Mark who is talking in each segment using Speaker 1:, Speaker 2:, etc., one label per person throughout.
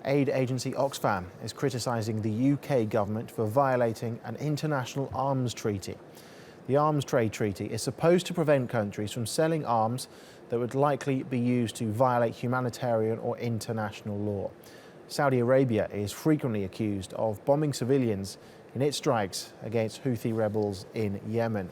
Speaker 1: Aid agency Oxfam is criticising the UK government for violating an international arms treaty. The Arms Trade Treaty is supposed to prevent countries from selling arms that would likely be used to violate humanitarian or international law. Saudi Arabia is frequently accused of bombing civilians in its strikes against Houthi rebels in Yemen.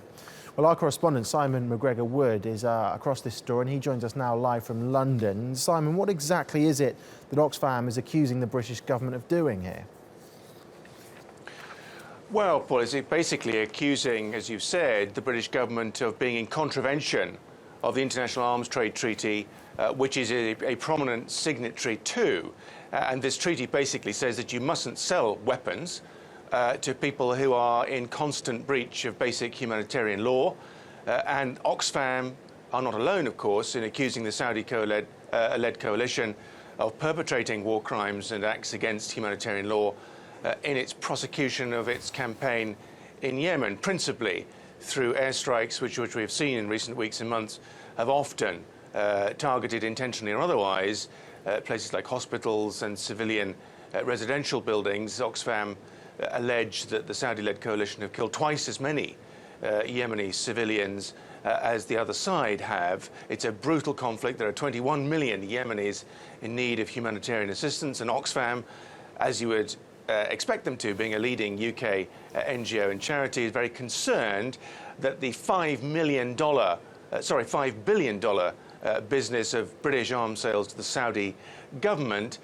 Speaker 1: Well, our correspondent Simon McGregor-Wood is across this story, and he joins us now live from London. Simon, what exactly is it that Oxfam is accusing the British government of doing here?
Speaker 2: Well, Paul, is it basically accusing, as you've said, the British government of being in contravention of the International Arms Trade Treaty, which is a prominent signatory to. And this treaty basically says that you mustn't sell weapons to people who are in constant breach of basic humanitarian law. And Oxfam are not alone, of course, in accusing the Saudi-led coalition of perpetrating war crimes and acts against humanitarian law in its prosecution of its campaign in Yemen, principally through airstrikes, which we have seen in recent weeks and months, have often targeted intentionally or otherwise places like hospitals and civilian residential buildings. Oxfam allege that the Saudi-led coalition have killed twice as many Yemeni civilians as the other side have. It's a brutal conflict. There are 21 million Yemenis in need of humanitarian assistance, and Oxfam, as you would expect them to, being a leading UK NGO and charity, is very concerned that the $5 billion business of British arms sales to the Saudi government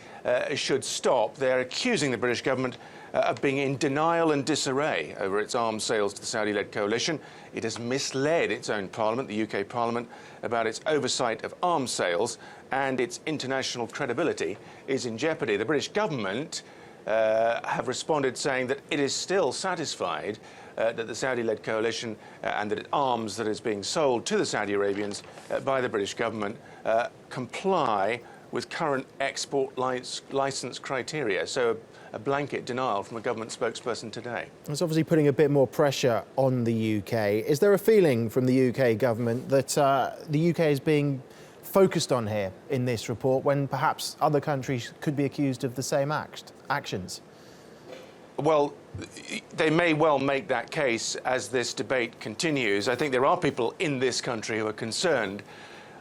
Speaker 2: should stop. They're accusing the British government of being in denial and disarray over its arms sales to the Saudi-led coalition. It has misled its own parliament, the UK parliament, about its oversight of arms sales, and its international credibility is in jeopardy. The British government have responded saying that it is still satisfied that the Saudi-led coalition and that arms that is being sold to the Saudi Arabians by the British government comply with current export license criteria. So a blanket denial from a government spokesperson today.
Speaker 1: It's obviously putting a bit more pressure on the UK. Is there a feeling from the UK government that the UK is being focused on here in this report when perhaps other countries could be accused of the same actions?
Speaker 2: Well, they may well make that case as this debate continues. I think there are people in this country who are concerned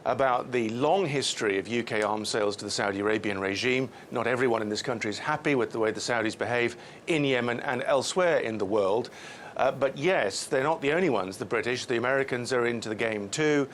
Speaker 2: about the long history of UK arms sales to the Saudi Arabian regime. Not everyone in this country is happy with the way the Saudis behave in Yemen and elsewhere in the world. But yes, they're not the only ones, the British. The Americans are into the game too,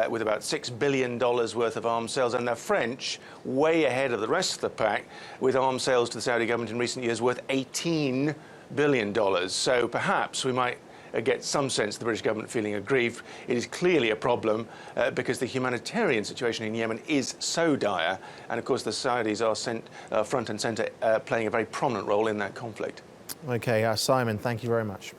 Speaker 2: with about $6 billion worth of arms sales, and the French way ahead of the rest of the pack with arms sales to the Saudi government in recent years worth $18 billion. So perhaps we might get some sense of the British government feeling aggrieved. It is clearly a problem because the humanitarian situation in Yemen is so dire, and of course the Saudis are front and centre, playing a very prominent role in that conflict.
Speaker 1: OK, Simon, thank you very much.